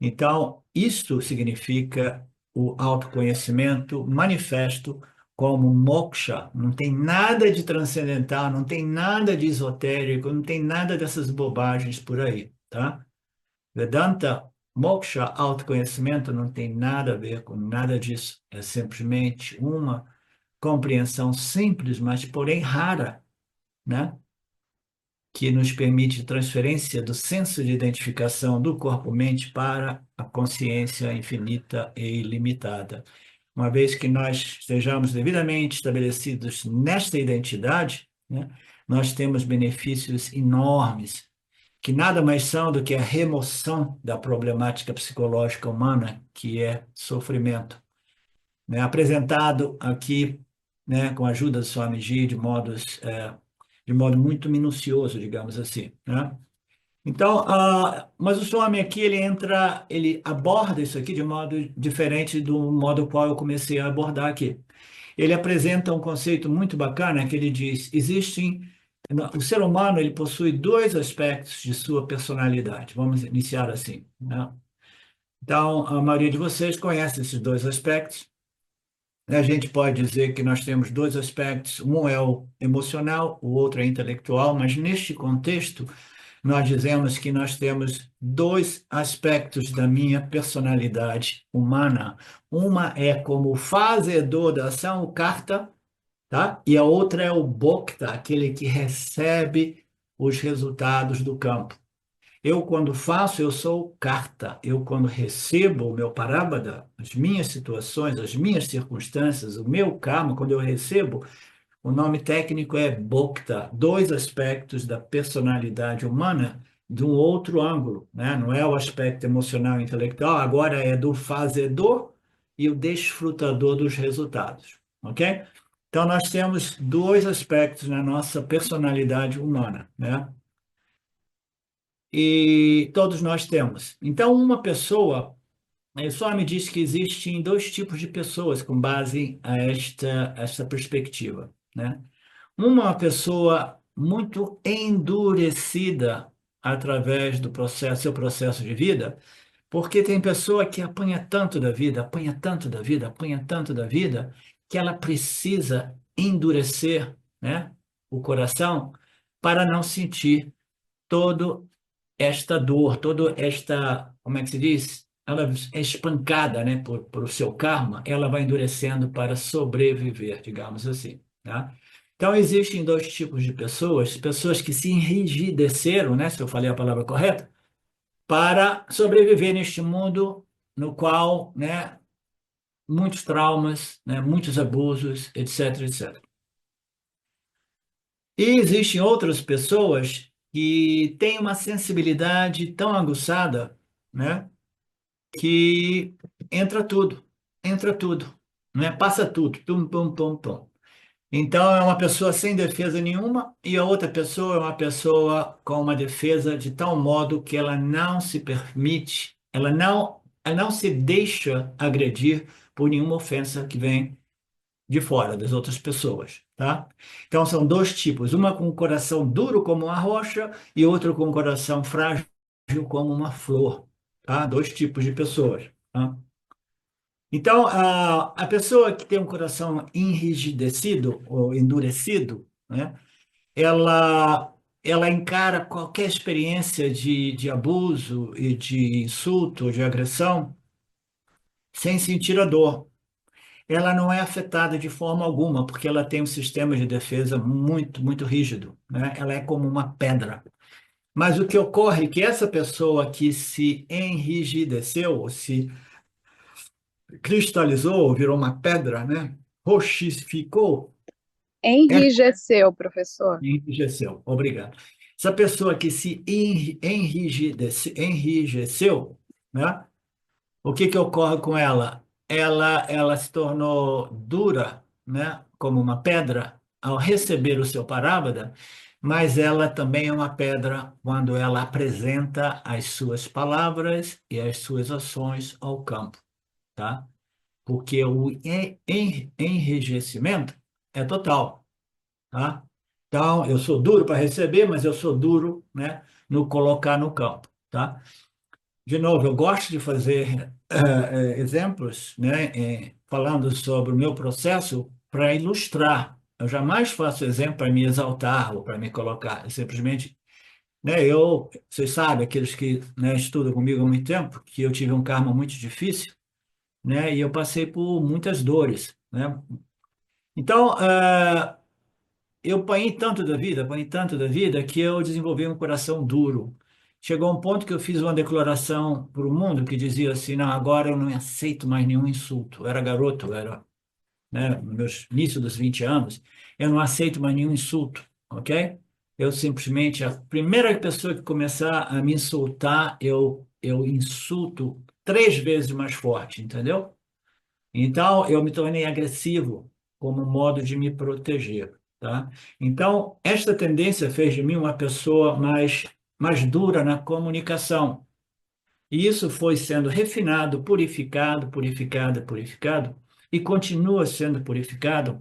Então, isto significa o autoconhecimento manifesto como moksha. Não tem nada de transcendental, não tem nada de esotérico, não tem nada dessas bobagens por aí, tá? Vedanta, moksha, autoconhecimento, não tem nada a ver com nada disso. É simplesmente uma compreensão simples, mas porém rara, né? Que nos permite transferência do senso de identificação do corpo-mente para a consciência infinita e ilimitada. Uma vez que nós estejamos devidamente estabelecidos nesta identidade, né, nós temos benefícios enormes, que nada mais são do que a remoção da problemática psicológica humana, que é sofrimento, né, apresentado aqui, né, com a ajuda do Swamiji de modo muito minucioso, digamos assim, né? Então, mas o Swami aqui ele aborda isso aqui de modo diferente do modo qual eu comecei a abordar aqui. Ele apresenta um conceito muito bacana que ele diz: o ser humano ele possui dois aspectos de sua personalidade. Vamos iniciar assim, né? Então, a maioria de vocês conhece esses dois aspectos. A gente pode dizer que nós temos dois aspectos, um é o emocional, o outro é intelectual, mas neste contexto, nós dizemos que nós temos dois aspectos da minha personalidade humana. Uma é como fazedor da ação, o karta, tá? E a outra é o bhokta, aquele que recebe os resultados do campo. Eu, quando faço, eu sou carta. Eu, quando recebo o meu parábada, as minhas situações, as minhas circunstâncias, o meu karma, quando eu recebo, o nome técnico é Bhokta, dois aspectos da personalidade humana de um outro ângulo, né? Não é o aspecto emocional e intelectual, agora é do fazedor e o desfrutador dos resultados, ok? Então, nós temos dois aspectos na nossa personalidade humana, né? E todos nós temos. Então, uma pessoa, só me diz que existem dois tipos de pessoas com base a esta perspectiva, né? Uma pessoa muito endurecida através do processo, seu processo de vida, porque tem pessoa que apanha tanto da vida, apanha tanto da vida, apanha tanto da vida, que ela precisa endurecer, né, o coração para não sentir todo esta dor, toda esta, como é que se diz? Ela é espancada, né, por o seu karma, ela vai endurecendo para sobreviver, digamos assim, tá? Então, existem dois tipos de pessoas, pessoas que se enrijeceram, né, se eu falei a palavra correta, para sobreviver neste mundo no qual, né, muitos traumas, né, muitos abusos, etc, etc. E existem outras pessoas que têm uma sensibilidade tão aguçada, né, que entra tudo, né? Passa tudo, pum, pum, pum, pum. Então, é uma pessoa sem defesa nenhuma e a outra pessoa é uma pessoa com uma defesa de tal modo que ela não se permite, ela não se deixa agredir por nenhuma ofensa que vem de fora das outras pessoas, tá? Então, são dois tipos, uma com o coração duro como uma rocha e outra com o coração frágil como uma flor, tá? Dois tipos de pessoas, tá? Então, a pessoa que tem um coração enrijecido ou endurecido, né, ela encara qualquer experiência de abuso e de insulto, de agressão, sem sentir a dor. Ela não é afetada de forma alguma, porque ela tem um sistema de defesa muito, muito rígido, né? Ela é como uma pedra. Mas o que ocorre é que essa pessoa que se enrijeceu, ou se cristalizou, virou uma pedra, né? Roxificou, essa Enrijeceu, professor. enrijeceu. Obrigado. Essa pessoa que se enrijeceu, né? O que que ocorre com ela? Ela se tornou dura, né? Como uma pedra ao receber o seu parábola, mas ela também é uma pedra quando ela apresenta as suas palavras e as suas ações ao campo, tá? Porque o enrijecimento é total, tá? Então, eu sou duro para receber, mas eu sou duro, né, no colocar no campo, tá? De novo, eu gosto de fazer exemplos, né, falando sobre o meu processo para ilustrar. Eu jamais faço exemplo para me exaltar ou para me colocar. Eu simplesmente, né, vocês sabem, aqueles que, né, estudam comigo há muito tempo, que eu tive um karma muito difícil, né? E eu passei por muitas dores, né? Então, eu apanhei tanto da vida, que eu desenvolvi um coração duro. Chegou um ponto que eu fiz uma declaração para o mundo que dizia assim, não, agora eu não aceito mais nenhum insulto. Eu era garoto, né, no meus início dos 20 anos, eu não aceito mais nenhum insulto, ok? Eu simplesmente, a primeira pessoa que começar a me insultar, eu insulto 3 vezes mais forte, entendeu? Então, eu me tornei agressivo como modo de me proteger, tá? Então, esta tendência fez de mim uma pessoa mais dura na comunicação. E isso foi sendo refinado, purificado, purificado, purificado, e continua sendo purificado,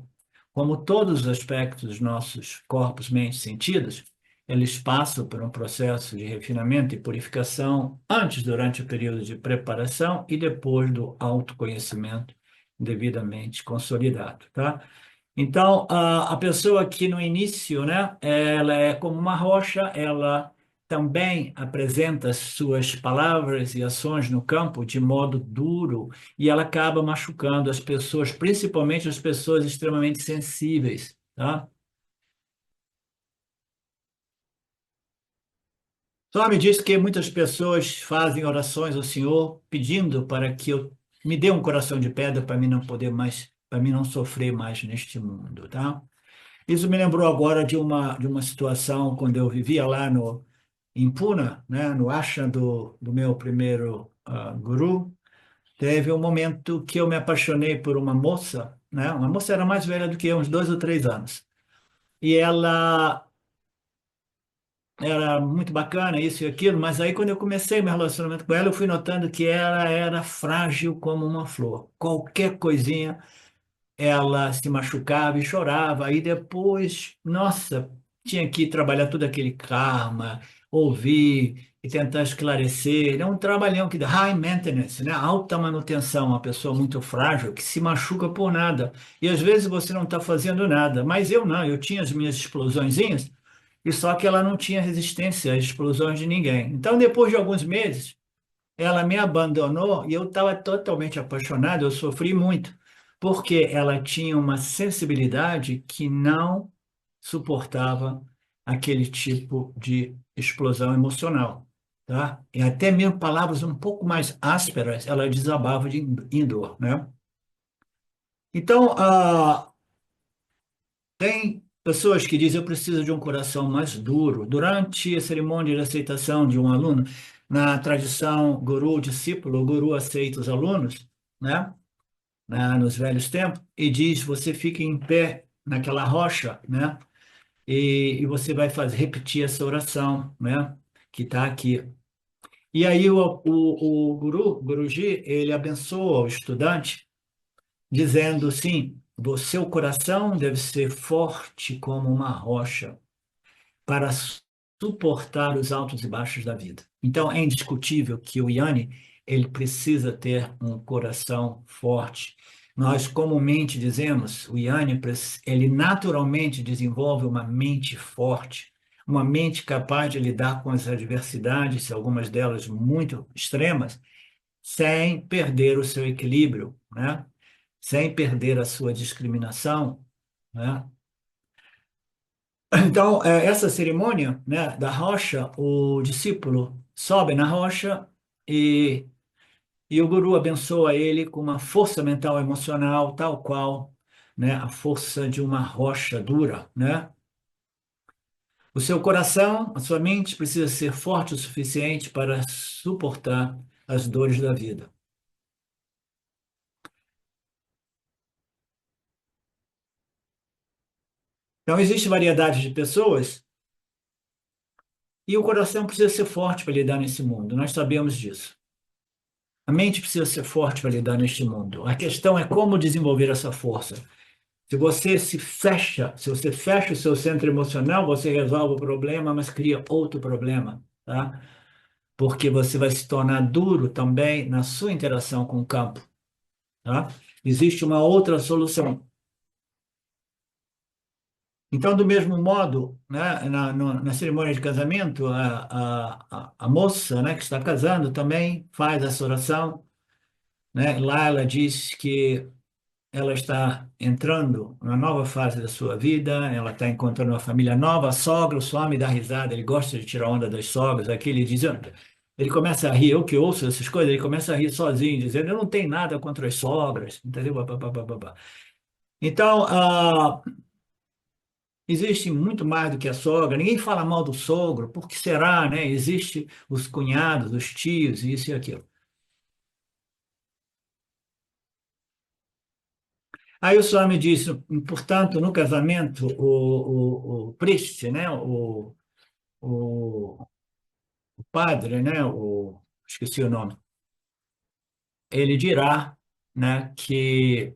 como todos os aspectos dos nossos corpos, mentes, sentidos, eles passam por um processo de refinamento e purificação antes, durante o período de preparação e depois do autoconhecimento devidamente consolidado, tá? Então, a pessoa que no início, né, ela é como uma rocha, ela também apresenta as suas palavras e ações no campo de modo duro e ela acaba machucando as pessoas, principalmente as pessoas extremamente sensíveis, tá? Só me diz que muitas pessoas fazem orações ao Senhor pedindo para que eu me dê um coração de pedra para mim não poder mais, para mim não sofrer mais neste mundo, tá? Isso me lembrou agora de uma situação quando eu vivia lá em Pune, né, no ashram do meu primeiro guru. Teve um momento que eu me apaixonei por uma moça, né? Uma moça era mais velha do que eu, uns 2 ou 3 anos. E ela era muito bacana, isso e aquilo, mas aí quando eu comecei meu relacionamento com ela, eu fui notando que ela era frágil como uma flor. Qualquer coisinha ela se machucava e chorava, aí depois, nossa, tinha que trabalhar todo aquele karma, ouvir e tentar esclarecer. É um trabalhão que dá high maintenance, né? Alta manutenção, uma pessoa muito frágil que se machuca por nada. E às vezes você não está fazendo nada, mas eu não, eu tinha as minhas explosõezinhas, e só que ela não tinha resistência às explosões de ninguém. Então, depois de alguns meses, ela me abandonou e eu estava totalmente apaixonado, eu sofri muito, porque ela tinha uma sensibilidade que não suportava aquele tipo de explosão emocional, tá? E até mesmo palavras um pouco mais ásperas, ela desabava em dor, né? Então, tem pessoas que dizem, eu preciso de um coração mais duro. Durante a cerimônia de aceitação de um aluno, Na tradição guru-discípulo, o guru aceita os alunos, né? Nos velhos tempos, e diz: você fica em pé naquela rocha, né? E você vai repetir essa oração, né? Que está aqui. E aí o Guruji, ele abençoa o estudante, dizendo assim: o seu coração deve ser forte como uma rocha para suportar os altos e baixos da vida. Então, é indiscutível que o Yanni, ele precisa ter um coração forte. Nós comumente dizemos, o Yanni, ele naturalmente desenvolve uma mente forte, uma mente capaz de lidar com as adversidades, algumas delas muito extremas, sem perder o seu equilíbrio, né? Sem perder a sua discriminação, né? Então, essa cerimônia, né, da rocha, o discípulo sobe na rocha e, e o guru abençoa ele com uma força mental e emocional, tal qual, né, a força de uma rocha dura, né? O seu coração, a sua mente precisa ser forte o suficiente para suportar as dores da vida. Então, existe variedade de pessoas e o coração precisa ser forte para lidar nesse mundo. Nós sabemos disso. A mente precisa ser forte para lidar neste mundo. A questão é como desenvolver essa força. Se você fecha o seu centro emocional, você resolve o problema, mas cria outro problema, tá? Porque você vai se tornar duro também na sua interação com o campo, tá? Existe uma outra solução. Então, do mesmo modo, né, na cerimônia de casamento, a moça, né, que está casando também faz essa oração, né? Lá ela diz que ela está entrando numa nova fase da sua vida, ela está encontrando uma família nova, a sogra, o Swami dá risada, ele gosta de tirar onda das sogras, aqui ele diz, ele começa a rir, eu que ouço essas coisas, ele começa a rir sozinho, dizendo, eu não tenho nada contra as sogras, entendeu? Pá, pá, pá, pá, pá. Então, existe muito mais do que a sogra, ninguém fala mal do sogro, por que será, né? Existe os cunhados, os tios, isso e aquilo. Aí o Swami disse, portanto, no casamento, o priest, né, o padre, né, esqueci o nome, ele dirá, né, que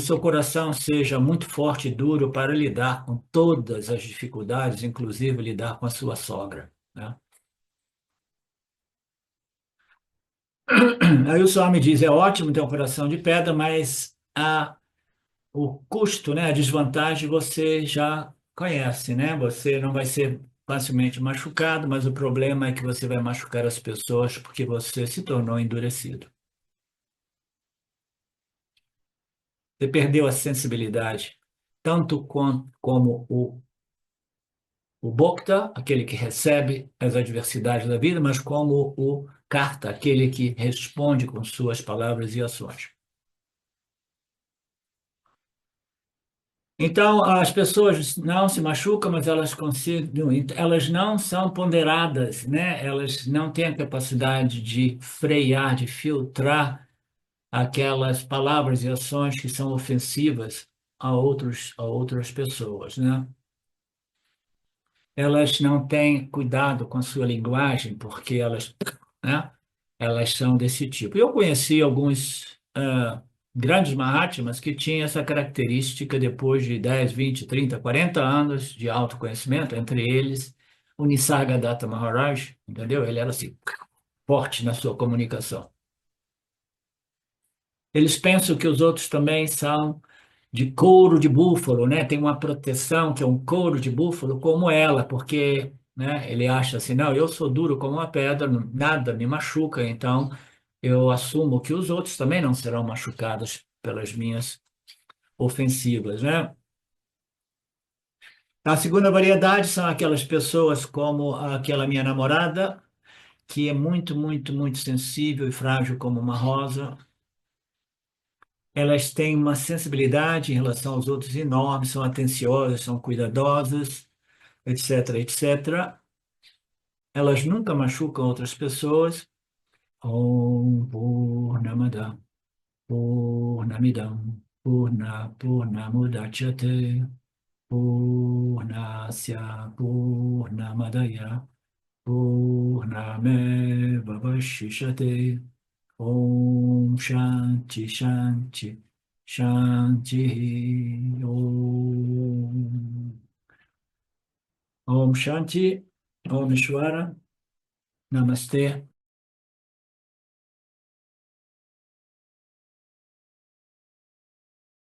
seu coração seja muito forte e duro para lidar com todas as dificuldades, inclusive lidar com a sua sogra, né? Aí o Swami diz, é ótimo ter um coração de pedra, mas o custo, né, a desvantagem você já conhece, né? Você não vai ser facilmente machucado, mas o problema é que você vai machucar as pessoas porque você se tornou endurecido. Você perdeu a sensibilidade, tanto como o Bhokta, aquele que recebe as adversidades da vida, mas como o Karta, aquele que responde com suas palavras e ações. Então, as pessoas não se machucam, mas elas não são ponderadas, né? Elas não têm a capacidade de frear, de filtrar aquelas palavras e ações que são ofensivas a outras pessoas, né? Elas não têm cuidado com a sua linguagem, porque elas, né? Elas são desse tipo. Eu conheci alguns grandes Mahatmas que tinham essa característica depois de 10, 20, 30, 40 anos de autoconhecimento, entre eles o Nisargadatta Maharaj, entendeu? Ele era assim, forte na sua comunicação. Eles pensam que os outros também são de couro de búfalo, né? Tem uma proteção que é um couro de búfalo como ela, porque, né, ele acha assim, não, eu sou duro como uma pedra, nada me machuca, então eu assumo que os outros também não serão machucados pelas minhas ofensivas, né? A segunda variedade são aquelas pessoas como aquela minha namorada, que é muito, muito, muito sensível e frágil como uma rosa. Elas têm uma sensibilidade em relação aos outros enorme, são atenciosas, são cuidadosas, etc., etc. elas nunca machucam outras pessoas. Om Purnamada Purnamidam Purnamudachyate Purnasya Purnamadaya Purnameva Vashishyate Om Shanti Shanti Shanti Om Om Shanti Om Ishvara Namaste